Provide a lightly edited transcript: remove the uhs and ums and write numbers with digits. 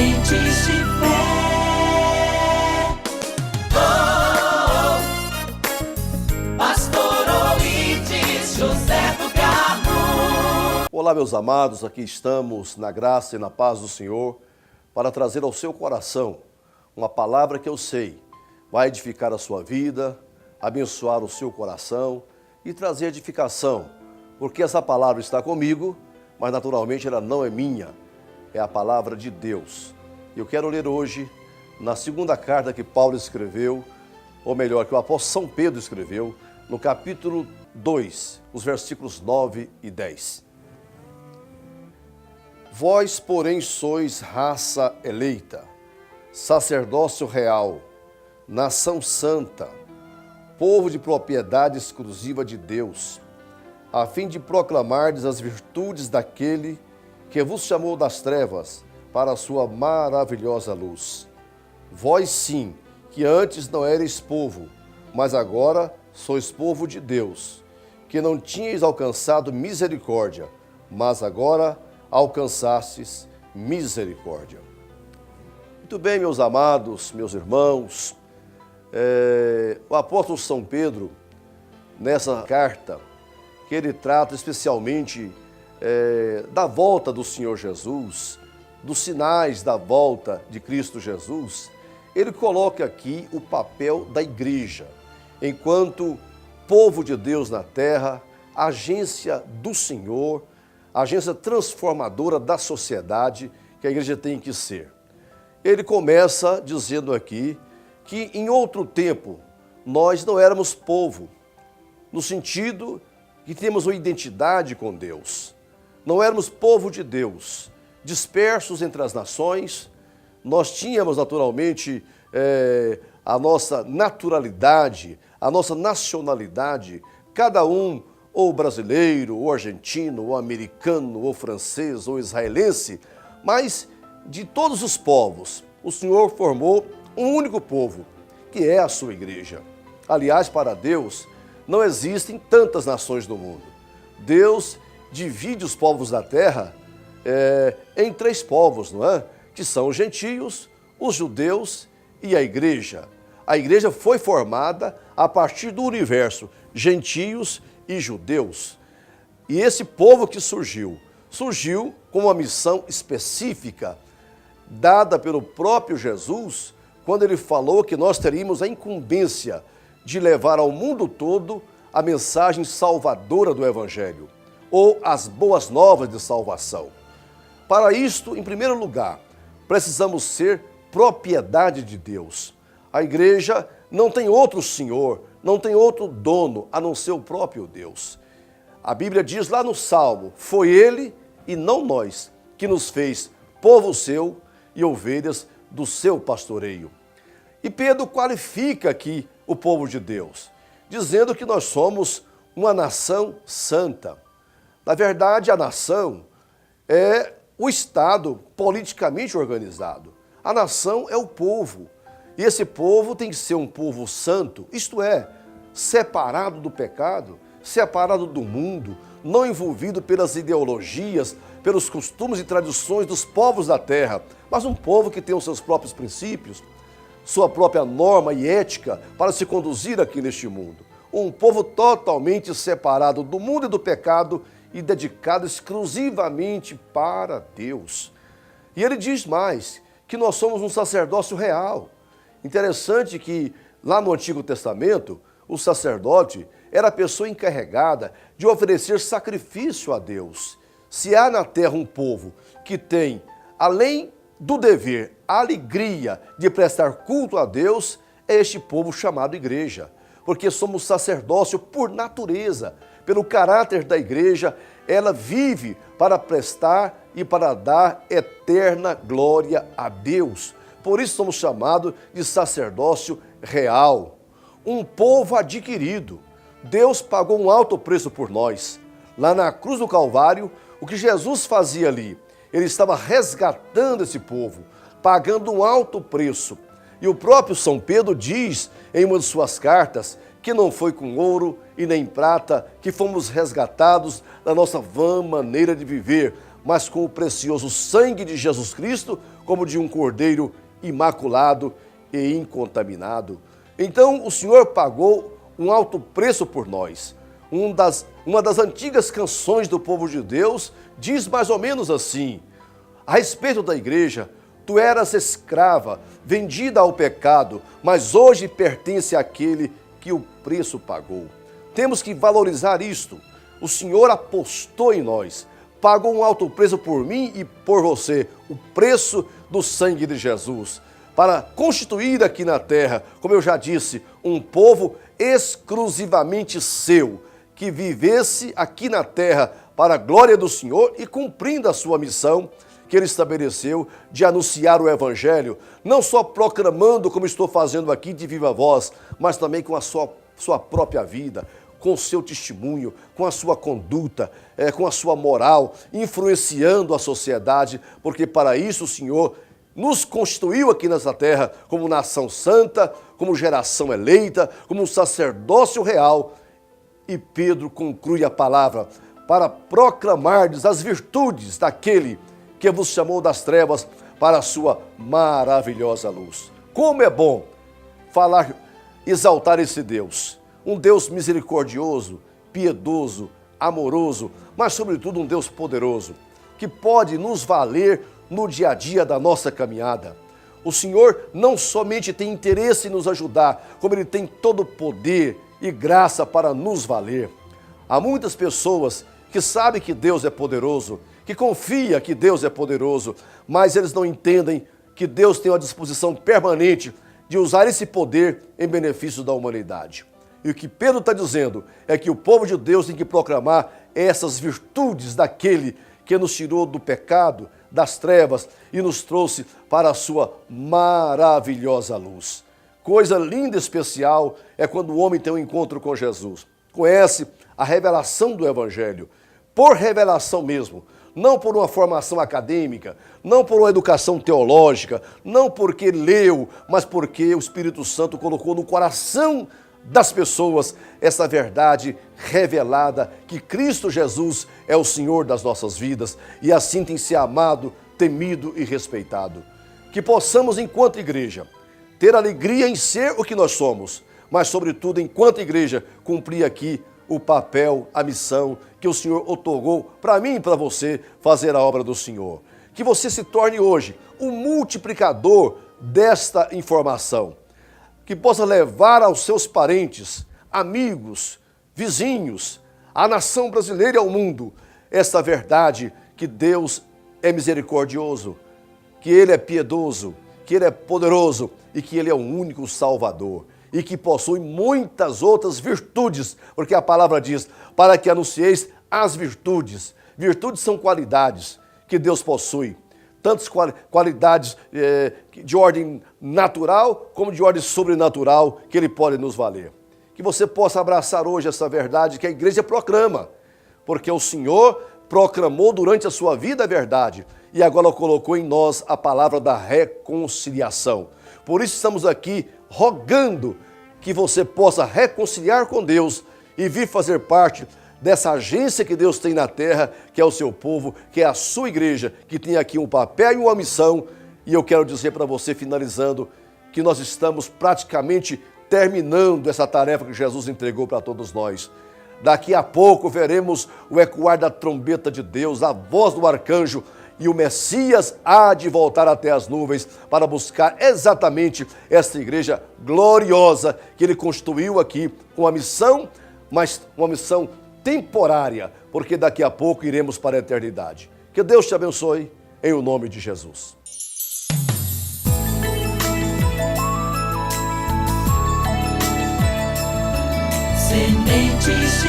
Sementes de fé. Pastor Oídes José do Carmo. Olá, meus amados, aqui estamos na graça e na paz do Senhor para trazer ao seu coração uma palavra que eu sei vai edificar a sua vida, abençoar o seu coração e trazer edificação, porque essa palavra está comigo, mas naturalmente ela não é minha, é a palavra de Deus. Eu quero ler hoje na segunda carta que Paulo escreveu, ou melhor, que o apóstolo São Pedro escreveu, no capítulo 2, os versículos 9 e 10. Vós, porém, sois raça eleita, sacerdócio real, nação santa, povo de propriedade exclusiva de Deus, a fim de proclamardes as virtudes daquele que vos chamou das trevas para a sua maravilhosa luz. Vós sim, que antes não erais povo, mas agora sois povo de Deus, que não tinhais alcançado misericórdia, mas agora alcançastes misericórdia. Muito bem, meus amados, meus irmãos, o apóstolo São Pedro, nessa carta, que ele trata especialmente da volta do Senhor Jesus, dos sinais da volta de Cristo Jesus, ele coloca aqui o papel da igreja, enquanto povo de Deus na terra, agência do Senhor, agência transformadora da sociedade que a igreja tem que ser. Ele começa dizendo aqui que em outro tempo nós não éramos povo, no sentido que temos uma identidade com Deus. Não éramos povo de Deus, dispersos entre as nações. Nós tínhamos naturalmente a nossa naturalidade, a nossa nacionalidade, cada um ou brasileiro, ou argentino, ou americano, ou francês, ou israelense, mas de todos os povos, o Senhor formou um único povo, que é a sua igreja. Aliás, para Deus, não existem tantas nações no mundo. Deus divide os povos da terra em três povos, não é? Que são os gentios, os judeus e a igreja. A igreja foi formada a partir do universo, gentios e judeus. E esse povo que surgiu com uma missão específica, dada pelo próprio Jesus, quando ele falou que nós teríamos a incumbência de levar ao mundo todo a mensagem salvadora do Evangelho, ou as boas novas de salvação. Para isto, em primeiro lugar, precisamos ser propriedade de Deus. A igreja não tem outro senhor, não tem outro dono, a não ser o próprio Deus. A Bíblia diz lá no Salmo, foi Ele e não nós, que nos fez povo seu e ovelhas do seu pastoreio. E Pedro qualifica aqui o povo de Deus, dizendo que nós somos uma nação santa. Na verdade, a nação é o Estado politicamente organizado. A nação é o povo. E esse povo tem que ser um povo santo, isto é, separado do pecado, separado do mundo, não envolvido pelas ideologias, pelos costumes e tradições dos povos da terra, mas um povo que tem os seus próprios princípios, sua própria norma e ética para se conduzir aqui neste mundo. Um povo totalmente separado do mundo e do pecado e dedicado exclusivamente para Deus. E ele diz mais, que nós somos um sacerdócio real. Interessante que lá no Antigo Testamento, o sacerdote era a pessoa encarregada de oferecer sacrifício a Deus. Se há na terra um povo que tem, além do dever, a alegria de prestar culto a Deus, é este povo chamado igreja. Porque somos sacerdócio por natureza, pelo caráter da igreja, ela vive para prestar e para dar eterna glória a Deus. Por isso somos chamados de sacerdócio real, um povo adquirido. Deus pagou um alto preço por nós. Lá na cruz do Calvário, o que Jesus fazia ali? Ele estava resgatando esse povo, pagando um alto preço. E o próprio São Pedro diz em uma de suas cartas que não foi com ouro e nem prata que fomos resgatados da nossa vã maneira de viver, mas com o precioso sangue de Jesus Cristo, como de um cordeiro imaculado e incontaminado. Então o Senhor pagou um alto preço por nós. Uma das antigas canções do povo de Deus diz mais ou menos assim, a respeito da igreja: tu eras escrava, vendida ao pecado, mas hoje pertence àquele que o preço pagou. Temos que valorizar isto. O Senhor apostou em nós, pagou um alto preço por mim e por você, o preço do sangue de Jesus, para constituir aqui na terra, como eu já disse, um povo exclusivamente seu, que vivesse aqui na terra para a glória do Senhor e cumprindo a sua missão que Ele estabeleceu de anunciar o Evangelho, não só proclamando, como estou fazendo aqui de viva voz, mas também com a sua própria vida, com o seu testemunho, com a sua conduta, com a sua moral, influenciando a sociedade, porque para isso o Senhor nos constituiu aqui nessa terra como nação santa, como geração eleita, como um sacerdócio real. E Pedro conclui a palavra para proclamar-lhes as virtudes daquele que vos chamou das trevas para a sua maravilhosa luz. Como é bom falar, exaltar esse Deus, um Deus misericordioso, piedoso, amoroso, mas sobretudo um Deus poderoso, que pode nos valer no dia a dia da nossa caminhada. O Senhor não somente tem interesse em nos ajudar, como Ele tem todo o poder e graça para nos valer. Há muitas pessoas que sabem que Deus é poderoso, que confiam que Deus é poderoso, mas eles não entendem que Deus tem uma disposição permanente de usar esse poder em benefício da humanidade. E o que Pedro está dizendo é que o povo de Deus tem que proclamar essas virtudes daquele que nos tirou do pecado, das trevas e nos trouxe para a sua maravilhosa luz. Coisa linda e especial é quando o homem tem um encontro com Jesus. Conhece a revelação do Evangelho, por revelação mesmo, não por uma formação acadêmica, não por uma educação teológica, não porque leu, mas porque o Espírito Santo colocou no coração das pessoas essa verdade revelada, que Cristo Jesus é o Senhor das nossas vidas e assim tem se amado, temido e respeitado. Que possamos, enquanto igreja, ter alegria em ser o que nós somos, mas sobretudo, enquanto igreja, cumprir aqui o papel, a missão que o Senhor otorgou para mim e para você fazer a obra do Senhor. Que você se torne hoje um multiplicador desta informação, que possa levar aos seus parentes, amigos, vizinhos, à nação brasileira e ao mundo, esta verdade que Deus é misericordioso, que Ele é piedoso, que Ele é poderoso e que Ele é o único Salvador e que possui muitas outras virtudes, porque a palavra diz, para que anuncieis as virtudes. Virtudes são qualidades que Deus possui, tantas qualidades de ordem natural como de ordem sobrenatural que Ele pode nos valer. Que você possa abraçar hoje essa verdade que a igreja proclama, porque o Senhor proclamou durante a sua vida a verdade e agora colocou em nós a palavra da reconciliação. Por isso estamos aqui rogando que você possa reconciliar com Deus e vir fazer parte dessa agência que Deus tem na terra, que é o seu povo, que é a sua igreja, que tem aqui um papel e uma missão. E eu quero dizer para você, finalizando, que nós estamos praticamente terminando essa tarefa que Jesus entregou para todos nós. Daqui a pouco veremos o ecoar da trombeta de Deus, a voz do arcanjo, e o Messias há de voltar até as nuvens para buscar exatamente esta igreja gloriosa que Ele construiu aqui com a missão, mas uma missão temporária, porque daqui a pouco iremos para a eternidade. Que Deus te abençoe, em o nome de Jesus. Sementes